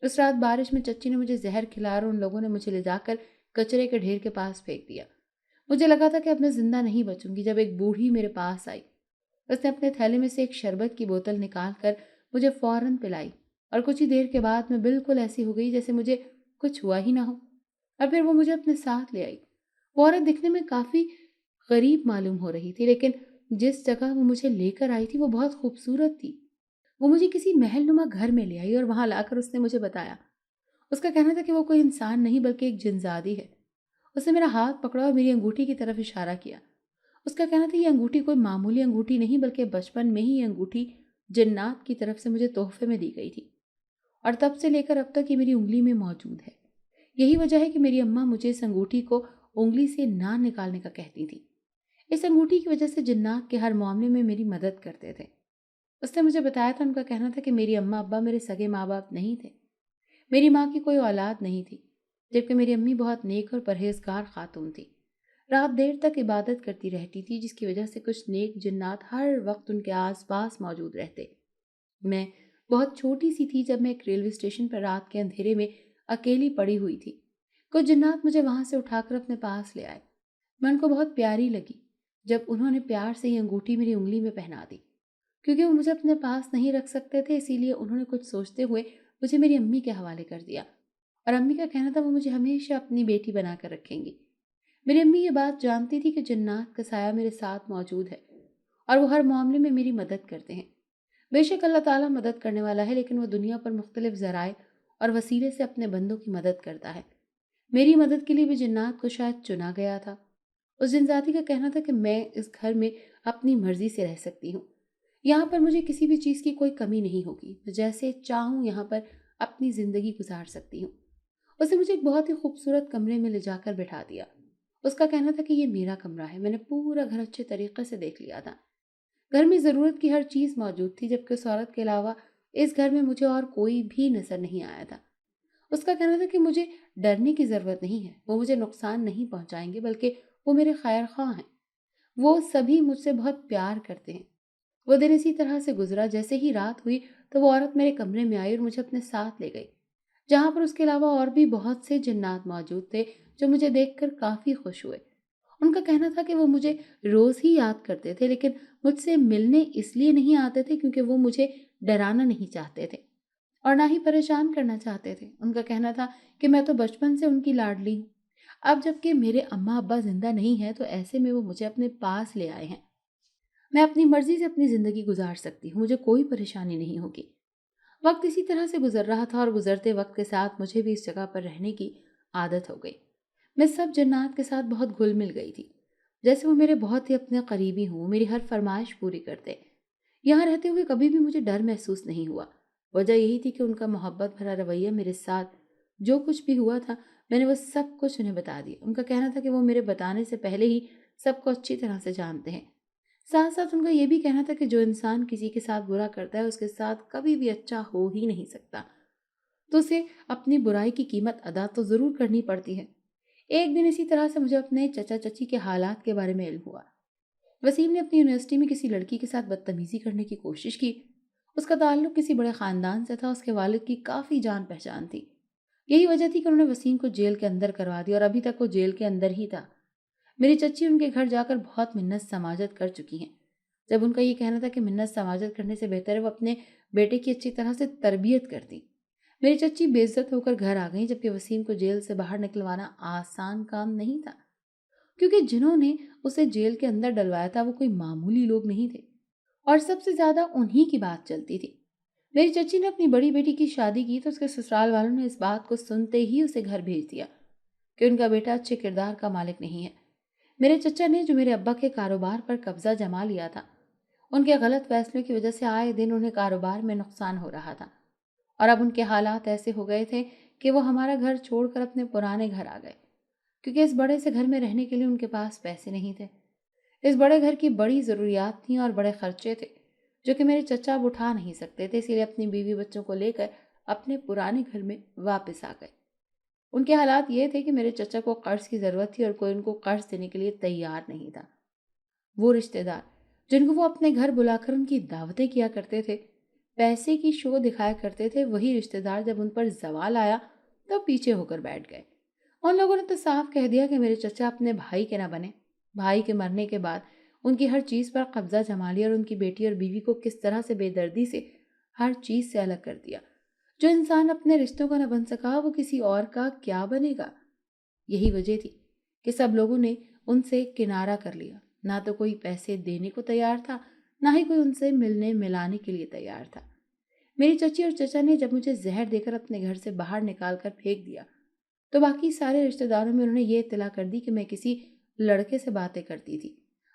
उस रात बारिश में चच्ची ने मुझे जहर खिलाया और उन लोगों ने मुझे ले जाकर कचरे के ढेर के पास फेंक दिया। मुझे लगा था कि अब मैं जिंदा नहीं बचूंगी जब एक बूढ़ी मेरे पास आई। उसने अपने थैले में से एक शरबत की बोतल निकाल कर मुझे फौरन पिलाई और कुछ ही देर के बाद मैं बिल्कुल ऐसी हो गई जैसे मुझे कुछ हुआ ही ना हो। और फिर वो मुझे अपने साथ ले आई। वो औरत दिखने में काफ़ी गरीब मालूम हो रही थी, लेकिन जिस जगह वो मुझे लेकर आई थी वो बहुत खूबसूरत थी। वो मुझे किसी महल नुमा घर में ले आई और वहां लाकर उसने मुझे बताया। उसका कहना था कि वो कोई इंसान नहीं बल्कि एक जिनजादी है। उसने मेरा हाथ पकड़ा और मेरी अंगूठी की तरफ इशारा किया। उसका कहना था ये अंगूठी कोई मामूली अंगूठी नहीं बल्कि बचपन में ही ये अंगूठी जन्नात की तरफ से मुझे तोहफे में दी गई थी और तब से लेकर अब तक ये मेरी उंगली में मौजूद है। यही वजह है कि मेरी अम्मा मुझे इस अंगूठी को उंगली से ना निकालने का कहती थी। इस अंगूठी की वजह से जिन्नात के हर मामले में मेरी मदद करते थे। उसने मुझे बताया था, उनका कहना था कि मेरी अम्मा अब्बा मेरे सगे माँ बाप नहीं थे। मेरी माँ की कोई औलाद नहीं थी, जबकि मेरी अम्मी बहुत नेक और परहेजगार खातून थी। रात देर तक इबादत करती रहती थी, जिसकी वजह से कुछ नेक जिन्नात हर वक्त उनके आसपास मौजूद रहते। मैं बहुत छोटी सी थी जब मैं एक रेलवे स्टेशन पर रात के अंधेरे में अकेली पड़ी हुई थी। कुछ जिन्नात मुझे वहां से उठाकर अपने पास ले आए। मैं उनको बहुत प्यारी लगी जब उन्होंने प्यार से ये अंगूठी मेरी उंगली में पहना दी। क्योंकि वो मुझे अपने पास नहीं रख सकते थे, इसीलिए उन्होंने कुछ सोचते हुए मुझे मेरी अम्मी के हवाले कर दिया और अम्मी का कहना था वो मुझे हमेशा अपनी बेटी बनाकर रखेंगी। मेरी अम्मी ये बात जानती थी कि जन्नात का साया मेरे साथ मौजूद है और वो हर मामले में मेरी मदद करते हैं। बेशक अल्लाह ताला मदद करने वाला है, लेकिन वो दुनिया पर मुख्तलिफ ज़राए और वसीले से अपने बंदों की मदद करता है। मेरी मदद के लिए भी जन्नात को शायद चुना गया था। उस जिनजाति का कहना था कि मैं इस घर में अपनी मर्जी से रह सकती हूँ। यहाँ पर मुझे किसी भी चीज़ की कोई कमी नहीं होगी। मैं जैसे चाहूँ यहाँ पर अपनी ज़िंदगी गुजार सकती हूँ। उसने मुझे एक बहुत ही खूबसूरत कमरे में ले जाकर बिठा दिया। उसका कहना था कि ये मेरा कमरा है। मैंने पूरा घर अच्छे तरीके से देख लिया था। घर में ज़रूरत की हर चीज़ मौजूद थी, जबकि उस औरत के अलावा इस घर में मुझे और कोई भी नज़र नहीं आया था। उसका कहना था कि मुझे डरने की ज़रूरत नहीं है। वो मुझे नुकसान नहीं पहुँचाएंगे, बल्कि वो मेरे खैर ख्वाह हैं। वो सभी मुझसे बहुत प्यार करते हैं। वो दिन इसी तरह से गुजरा। जैसे ही रात हुई तो वो औरत मेरे कमरे में आई और मुझे अपने साथ ले गई। जहाँ پر اس کے علاوہ اور بھی بہت سے جنات موجود تھے جو مجھے دیکھ کر کافی خوش ہوئے۔ ان کا کہنا تھا کہ وہ مجھے روز ہی یاد کرتے تھے، لیکن مجھ سے ملنے اس لیے نہیں آتے تھے کیونکہ وہ مجھے ڈرانا نہیں چاہتے تھے اور نہ ہی پریشان کرنا چاہتے تھے۔ ان کا کہنا تھا کہ میں تو بچپن سے ان کی لاڈلی ہوں۔ اب جب کہ میرے اماں ابا زندہ نہیں ہیں تو ایسے میں وہ مجھے اپنے پاس لے آئے ہیں۔ میں اپنی مرضی سے اپنی زندگی گزار سکتی ہوں، مجھے کوئی پریشانی نہیں ہوگی۔ وقت اسی طرح سے گزر رہا تھا اور گزرتے وقت کے ساتھ مجھے بھی اس جگہ پر رہنے کی عادت ہو گئی۔ میں سب جنات کے ساتھ بہت گھل مل گئی تھی، جیسے وہ میرے بہت ہی اپنے قریبی ہوں، میری ہر فرمائش پوری کرتے۔ یہاں رہتے ہوئے کبھی بھی مجھے ڈر محسوس نہیں ہوا۔ وجہ یہی تھی کہ ان کا محبت بھرا رویہ میرے ساتھ جو کچھ بھی ہوا تھا میں نے وہ سب کچھ انہیں بتا دیا۔ ان کا کہنا تھا کہ وہ میرے بتانے سے پہلے ہی سب کو اچھی طرح سے جانتے ہیں۔ ساتھ ساتھ ان کا یہ بھی کہنا تھا کہ جو انسان کسی کے ساتھ برا کرتا ہے اس کے ساتھ کبھی بھی اچھا ہو ہی نہیں سکتا، تو اسے اپنی برائی کی قیمت ادا تو ضرور کرنی پڑتی ہے۔ ایک دن اسی طرح سے مجھے اپنے چچا چچی کے حالات کے بارے میں علم ہوا۔ وسیم نے اپنی یونیورسٹی میں کسی لڑکی کے ساتھ بدتمیزی کرنے کی کوشش کی۔ اس کا تعلق کسی بڑے خاندان سے تھا، اس کے والد کی کافی جان پہچان تھی۔ یہی وجہ تھی کہ انہوں نے وسیم کو جیل کے اندر کروا دیا اور ابھی تک وہ جیل کے اندر ہی تھا۔ میری چچی ان کے گھر جا کر بہت منت سماجت کر چکی ہیں۔ جب ان کا یہ کہنا تھا کہ منت سماجت کرنے سے بہتر ہے وہ اپنے بیٹے کی اچھی طرح سے تربیت کرتی۔ میری چچی بے عزت ہو کر گھر آ گئی، جبکہ وسیم کو جیل سے باہر نکلوانا آسان کام نہیں تھا، کیونکہ جنہوں نے اسے جیل کے اندر ڈلوایا تھا وہ کوئی معمولی لوگ نہیں تھے اور سب سے زیادہ انہی کی بات چلتی تھی۔ میری چچی نے اپنی بڑی بیٹی کی شادی کی تو اس کے سسرال والوں نے اس بات کو سنتے ہی اسے گھر بھیج دیا کہ ان کا بیٹا اچھے کردار کا مالک نہیں ہے۔ میرے چچا نے جو میرے ابا کے کاروبار پر قبضہ جما لیا تھا، ان کے غلط فیصلوں کی وجہ سے آئے دن انہیں کاروبار میں نقصان ہو رہا تھا اور اب ان کے حالات ایسے ہو گئے تھے کہ وہ ہمارا گھر چھوڑ کر اپنے پرانے گھر آ گئے، کیونکہ اس بڑے سے گھر میں رہنے کے لیے ان کے پاس پیسے نہیں تھے۔ اس بڑے گھر کی بڑی ضروریات تھیں اور بڑے خرچے تھے جو کہ میرے چچا اب اٹھا نہیں سکتے تھے، اسی لیے اپنی بیوی بچوں کو لے کر اپنے پرانے گھر میں واپس آ گئے۔ ان کے حالات یہ تھے کہ میرے چچا کو قرض کی ضرورت تھی اور کوئی ان کو قرض دینے کے لیے تیار نہیں تھا۔ وہ رشتہ دار جن کو وہ اپنے گھر بلا کر ان کی دعوتیں کیا کرتے تھے، پیسے کی شو دکھایا کرتے تھے، وہی رشتہ دار جب ان پر زوال آیا تو پیچھے ہو کر بیٹھ گئے۔ ان لوگوں نے تو صاف کہہ دیا کہ میرے چچا اپنے بھائی کے نہ بنے۔ بھائی کے مرنے کے بعد ان کی ہر چیز پر قبضہ جما لیا اور ان کی بیٹی اور بیوی کو کس طرح سے بے دردی سے ہر چیز سے الگ کر دیا۔ جو انسان اپنے رشتوں کا نہ بن سکا وہ کسی اور کا کیا بنے گا؟ یہی وجہ تھی کہ سب لوگوں نے ان سے کنارہ کر لیا، نہ تو کوئی پیسے دینے کو تیار تھا، نہ ہی کوئی ان سے ملنے ملانے کے لیے تیار تھا۔ میری چچی اور چچا نے جب مجھے زہر دے کر اپنے گھر سے باہر نکال کر پھینک دیا تو باقی سارے رشتہ داروں میں انہوں نے یہ اطلاع کر دی کہ میں کسی لڑکے سے باتیں کرتی تھی،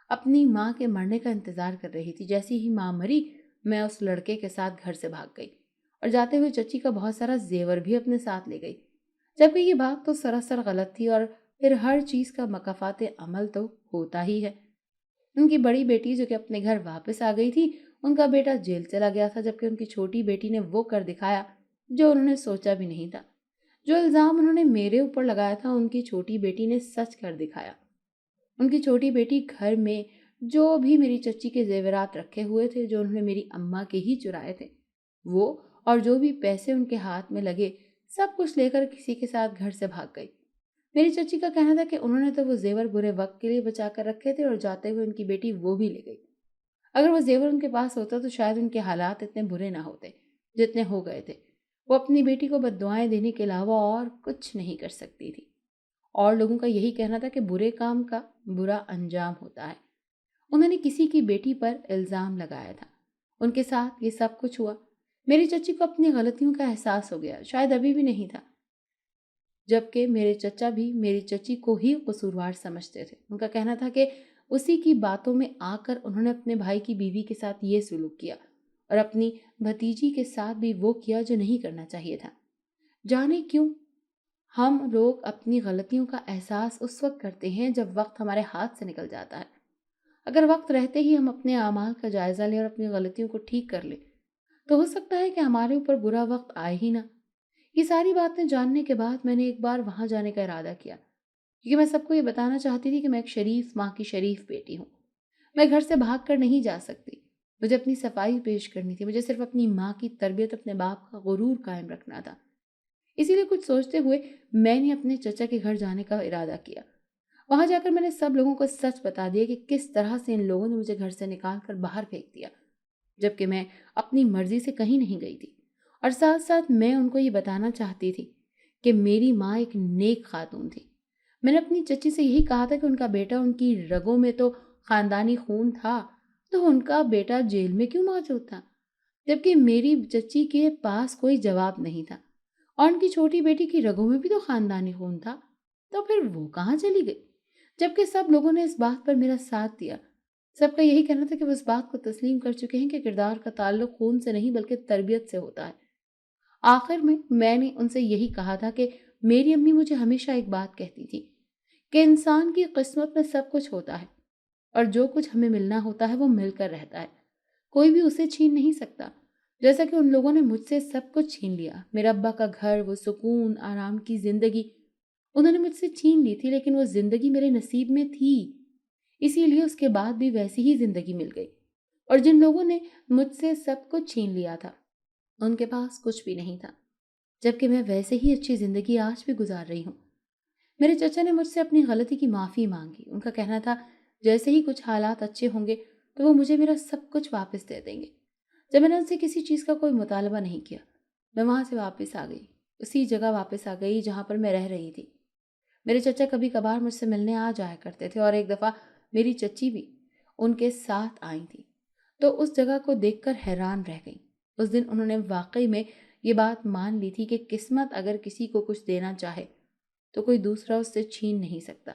اپنی ماں کے مرنے کا انتظار کر رہی تھی۔ جیسی ہی ماں مری میں اس لڑکے کے ساتھ گھر سے بھاگ گئی اور جاتے ہوئے چچی کا بہت سارا زیور بھی اپنے ساتھ لے گئی، جبکہ یہ بات تو سراسر غلط تھی اور پھر ہر چیز کا مکافات عمل تو ہوتا ہی ہے۔ ان کی بڑی بیٹی جو کہ اپنے گھر واپس آ گئی تھی، ان کا بیٹا جیل چلا گیا تھا، جبکہ ان کی چھوٹی بیٹی نے وہ کر دکھایا جو انہوں نے سوچا بھی نہیں تھا۔ جو الزام انہوں نے میرے اوپر لگایا تھا ان کی چھوٹی بیٹی نے سچ کر دکھایا۔ ان کی چھوٹی بیٹی گھر میں جو بھی میری چچی کے زیورات رکھے ہوئے تھے جو انہوں نے میری اماں کے ہی چرائے تھے، وہ اور جو بھی پیسے ان کے ہاتھ میں لگے سب کچھ لے کر کسی کے ساتھ گھر سے بھاگ گئی۔ میری چچی کا کہنا تھا کہ انہوں نے تو وہ زیور برے وقت کے لیے بچا کر رکھے تھے اور جاتے ہوئے ان کی بیٹی وہ بھی لے گئی۔ اگر وہ زیور ان کے پاس ہوتا تو شاید ان کے حالات اتنے برے نہ ہوتے جتنے ہو گئے تھے۔ وہ اپنی بیٹی کو بددعائیں دینے کے علاوہ اور کچھ نہیں کر سکتی تھی۔ اور لوگوں کا یہی کہنا تھا کہ برے کام کا برا انجام ہوتا ہے۔ انہوں نے کسی کی بیٹی پر الزام لگایا تھا۔ ان کے ساتھ یہ سب کچھ ہوا۔ میری چچی کو اپنی غلطیوں کا احساس ہو گیا، شاید ابھی بھی نہیں تھا، جبکہ میرے چچا بھی میری چچی کو ہی قصوروار سمجھتے تھے۔ ان کا کہنا تھا کہ اسی کی باتوں میں آ کر انہوں نے اپنے بھائی کی بیوی کے ساتھ یہ سلوک کیا اور اپنی بھتیجی کے ساتھ بھی وہ کیا جو نہیں کرنا چاہیے تھا۔ جانے کیوں ہم لوگ اپنی غلطیوں کا احساس اس وقت کرتے ہیں جب وقت ہمارے ہاتھ سے نکل جاتا ہے۔ اگر وقت رہتے ہی ہم اپنے اعمال کا جائزہ لیں اور اپنی غلطیوں کو ٹھیک کر لیں تو ہو سکتا ہے کہ ہمارے اوپر برا وقت آئے ہی نہ۔ یہ ساری باتیں جاننے کے بعد میں نے ایک بار وہاں جانے کا ارادہ کیا، کیونکہ میں سب کو یہ بتانا چاہتی تھی کہ میں ایک شریف ماں کی شریف بیٹی ہوں۔ میں گھر سے بھاگ کر نہیں جا سکتی، مجھے اپنی صفائی پیش کرنی تھی، مجھے صرف اپنی ماں کی تربیت، اپنے باپ کا غرور قائم رکھنا تھا۔ इसी लिए कुछ सोचते हुए मैंने अपने चचा के घर जाने का इरादा किया। वहां जाकर मैंने सब लोगों को सच बता दिया कि किस तरह से इन लोगों ने मुझे घर से निकाल कर बाहर फेंक दिया, जबकि मैं अपनी मर्जी से कहीं नहीं गई थी। और साथ साथ मैं उनको ये बताना चाहती थी कि मेरी माँ एक नेक खातून थी। मैंने अपनी चची से यही कहा था कि उनका बेटा, उनकी रगों में तो खानदानी खून था, तो उनका बेटा जेल में क्यों मौजूद था, जबकि मेरी चची के पास कोई जवाब नहीं था। और उनकी छोटी बेटी की रगों में भी तो खानदानी खून था, तो फिर वो कहाँ चली गई? जबकि सब लोगों ने इस बात पर मेरा साथ दिया। सबका यही कहना था कि वो इस बात को तस्लीम कर चुके हैं कि किरदार का ताल्लुक खून से नहीं बल्कि तरबियत से होता है। आखिर में मैंने उनसे यही कहा था कि मेरी अम्मी मुझे हमेशा एक बात कहती थी कि इंसान की किस्मत में सब कुछ होता है, और जो कुछ हमें मिलना होता है वो मिलकर रहता है, कोई भी उसे छीन नहीं सकता। जैसा कि उन लोगों ने मुझसे सब कुछ छीन लिया, मेरा अब्बा का घर, वो सुकून आराम की जिंदगी उन्होंने मुझसे छीन ली थी, लेकिन वो जिंदगी मेरे नसीब में थी, इसीलिए उसके बाद भी वैसी ही जिंदगी मिल गई। और जिन लोगों ने मुझसे सब कुछ छीन लिया था, उनके पास कुछ भी नहीं था, जबकि मैं वैसे ही अच्छी जिंदगी आज भी गुजार रही हूँ। मेरे चचा ने मुझसे अपनी गलती की माफ़ी मांगी। उनका कहना था जैसे ही कुछ हालात अच्छे होंगे तो वो मुझे मेरा सब कुछ वापस दे देंगे। जब मैंने उनसे किसी चीज़ का कोई मुतालबा नहीं किया, मैं वहाँ से वापस आ गई, उसी जगह वापस आ गई जहाँ पर मैं रह रही थी। मेरे चचा कभी कभार मुझसे मिलने आ जाया करते थे, और एक दफ़ा मेरी चची भी उनके साथ आई थी, तो उस जगह को देखकर हैरान रह गई। उस दिन उन्होंने वाकई में ये बात मान ली थी कि किस्मत अगर किसी को कुछ देना चाहे तो कोई दूसरा उससे छीन नहीं सकता।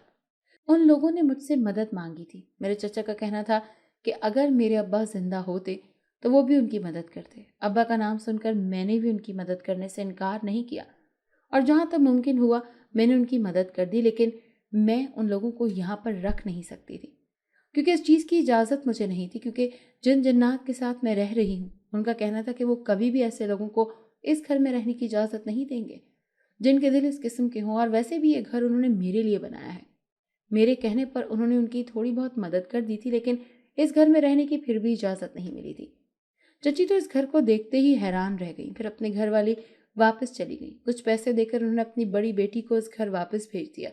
उन लोगों ने मुझसे मदद मांगी थी। मेरे चचा का कहना था कि अगर मेरे अब्बा जिंदा होते तो वो भी उनकी मदद करते। अब्बा का नाम सुनकर मैंने भी उनकी मदद करने से इनकार नहीं किया, और जहाँ तक मुमकिन हुआ मैंने उनकी मदद कर दी। लेकिन मैं उन लोगों को यहाँ पर रख नहीं सकती थी, क्योंकि इस चीज़ की इजाज़त मुझे नहीं थी। क्योंकि जिन जन्नात के साथ मैं रह रही हूँ, उनका कहना था कि वो कभी भी ऐसे लोगों को इस घर में रहने की इजाज़त नहीं देंगे जिनके दिल इस किस्म के हों। और वैसे भी ये घर उन्होंने मेरे लिए बनाया है। मेरे कहने पर उन्होंने उनकी थोड़ी बहुत मदद कर दी थी, लेकिन इस घर में रहने की फिर भी इजाज़त नहीं मिली थी। चची तो इस घर को देखते ही हैरान रह गई, फिर अपने घर वाली वापस चली गई। कुछ पैसे देकर उन्होंने अपनी बड़ी बेटी को इस घर वापस भेज दिया,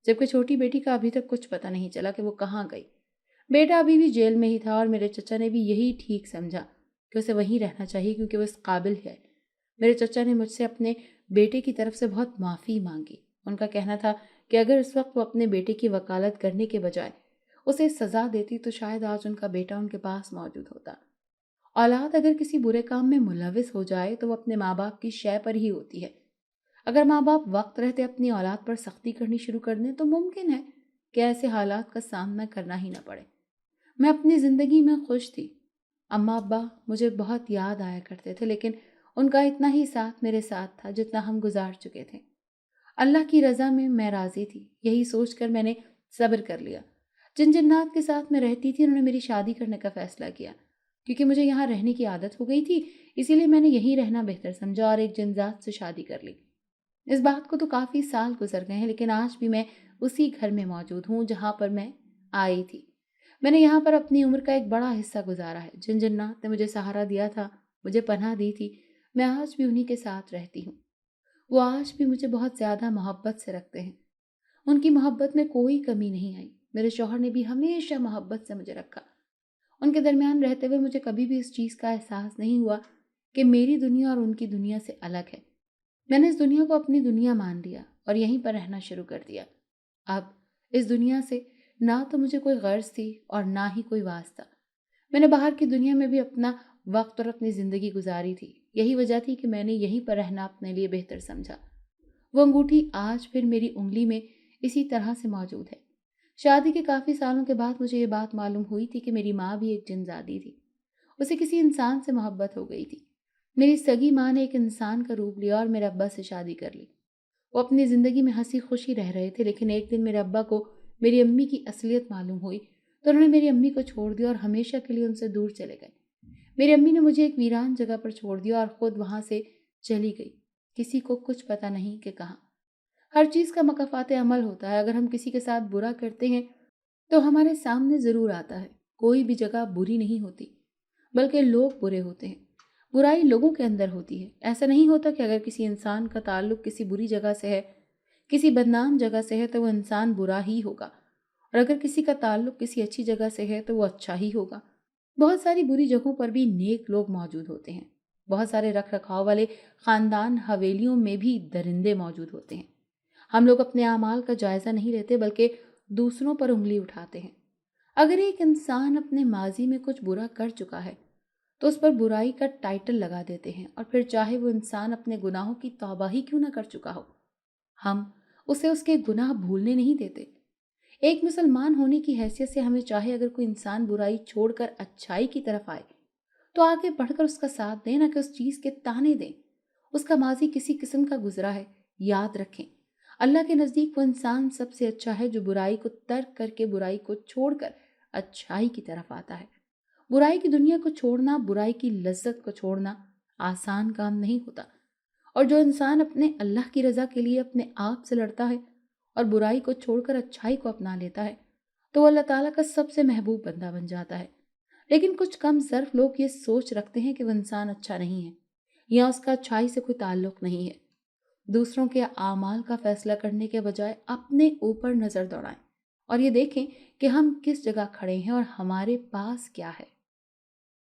जबकि छोटी बेटी का अभी तक कुछ पता नहीं चला कि वो कहाँ गई। बेटा अभी भी जेल में ही था, और मेरे चचा ने भी यही ठीक समझा कि उसे वहीं रहना चाहिए क्योंकि वो इस काबिल है। मेरे चचा ने मुझसे अपने बेटे की तरफ से बहुत माफ़ी मांगी। उनका कहना था कि अगर इस वक्त वो अपने बेटे की वकालत करने के बजाय उसे सज़ा देती तो शायद आज उनका बेटा उनके पास मौजूद होता। औलाद अगर किसी बुरे काम में मुलविस हो जाए तो वो अपने माँ बाप की शय पर ही होती है। अगर माँ बाप वक्त रहते अपनी औलाद पर सख्ती करनी शुरू कर दें तो मुमकिन है कि ऐसे हालात का सामना करना ही ना पड़े। मैं अपनी ज़िंदगी में खुश थी। अम्मा अब्बा मुझे बहुत याद आया करते थे, लेकिन उनका इतना ही साथ मेरे साथ था जितना हम गुजार चुके थे। अल्लाह की रज़ा में मैं राज़ी थी, यही सोचकर मैंने सब्र कर लिया। जिन जन्नात के साथ मैं रहती थी उन्होंने मेरी शादी करने का फ़ैसला किया। क्योंकि मुझे यहाँ रहने की आदत हो गई थी, इसीलिए मैंने यहीं रहना बेहतर समझा और एक जिनजात से शादी कर ली। इस बात को तो काफ़ी साल गुजर गए हैं, लेकिन आज भी मैं उसी घर में मौजूद हूँ जहाँ पर मैं आई थी। मैंने यहाँ पर अपनी उम्र का एक बड़ा हिस्सा गुजारा है। जिन जन्नात ने मुझे सहारा दिया था, मुझे पनाह दी थी, मैं आज भी उन्हीं के साथ रहती हूँ। वो आज भी मुझे बहुत ज़्यादा मोहब्बत से रखते हैं। उनकी मोहब्बत में कोई कमी नहीं आई। मेरे शौहर ने भी हमेशा मोहब्बत से मुझे रखा। उनके दरमियान रहते हुए मुझे कभी भी इस चीज़ का एहसास नहीं हुआ कि मेरी दुनिया और उनकी दुनिया से अलग है। मैंने इस दुनिया को अपनी दुनिया मान लिया और यहीं पर रहना शुरू कर दिया। अब इस दुनिया से ना तो मुझे कोई गर्ज थी और ना ही कोई वास्ता। मैंने बाहर की दुनिया में भी अपना वक्त और अपनी ज़िंदगी गुजारी थी। यही वजह थी कि मैंने यहीं पर रहना अपने लिए बेहतर समझा। वो अंगूठी आज फिर मेरी उंगली में इसी तरह से मौजूद है। शादी के काफ़ी सालों के बाद मुझे ये बात मालूम हुई थी कि मेरी माँ भी एक जिनज़ादी थी। उसे किसी इंसान से मोहब्बत हो गई थी। मेरी सगी माँ ने एक इंसान का रूप लिया और मेरे अब्बा से शादी कर ली। वो अपनी ज़िंदगी में हंसी खुशी रह रहे थे, लेकिन एक दिन मेरे अब्बा को मेरी अम्मी की असलियत मालूम हुई तो उन्होंने मेरी अम्मी को छोड़ दिया और हमेशा के लिए उनसे दूर चले गए। मेरी अम्मी ने मुझे एक वीरान जगह पर छोड़ दिया और खुद वहाँ से चली गई, किसी को कुछ पता नहीं कि कहाँ। हर चीज़ का मकफ़ात अमल होता है। अगर हम किसी के साथ बुरा करते हैं तो हमारे सामने ज़रूर आता है। कोई भी जगह बुरी नहीं होती, बल्कि लोग बुरे होते हैं। बुराई लोगों के अंदर होती है। ऐसा नहीं होता कि अगर किसी इंसान का ताल्लुक किसी बुरी जगह से है, किसी बदनाम जगह से है, तो वो इंसान बुरा ही होगा, और अगर किसी का ताल्लुक किसी अच्छी जगह से है तो वो अच्छा ही होगा। बहुत सारी बुरी जगहों पर भी नेक लोग मौजूद होते हैं। बहुत सारे रख रखाव वाले खानदान हवेलियों में भी दरिंदे मौजूद होते हैं। हम लोग अपने अमाल का जायजा नहीं लेते, बल्कि दूसरों पर उंगली उठाते हैं। अगर एक इंसान अपने माजी में कुछ बुरा कर चुका है तो उस पर बुराई का टाइटल लगा देते हैं, और फिर चाहे वो इंसान अपने गुनाहों की तौबा ही क्यों ना कर चुका हो, हम उसे उसके गुनाह भूलने नहीं देते। एक मुसलमान होने की हैसियत से हमें चाहे अगर कोई इंसान बुराई छोड़कर अच्छाई की तरफ आए तो आगे बढ़कर उसका साथ दें, ना कि उस चीज के ताने दें। उसका माजी किसी किस्म का गुजरा है, याद रखें, अल्लाह के नजदीक वो इंसान सबसे अच्छा है जो बुराई को तर्क करके, बुराई को छोड़कर अच्छाई की तरफ आता है। बुराई की दुनिया को छोड़ना, बुराई की लज्जत को छोड़ना आसान काम नहीं होता। और जो इंसान अपने अल्लाह की रजा के लिए अपने आप से लड़ता है और बुराई को छोड़कर अच्छाई को अपना लेता है, तो वो अल्लाह ताला का सबसे महबूब बंदा बन जाता है। लेकिन कुछ कम ज़र्फ लोग ये सोच रखते हैं कि वो इंसान अच्छा नहीं है या उसका अच्छाई से कोई ताल्लुक नहीं है। दूसरों के आमाल का फैसला करने के बजाय अपने ऊपर नज़र दौड़ाएं और ये देखें कि हम किस जगह खड़े हैं और हमारे पास क्या है।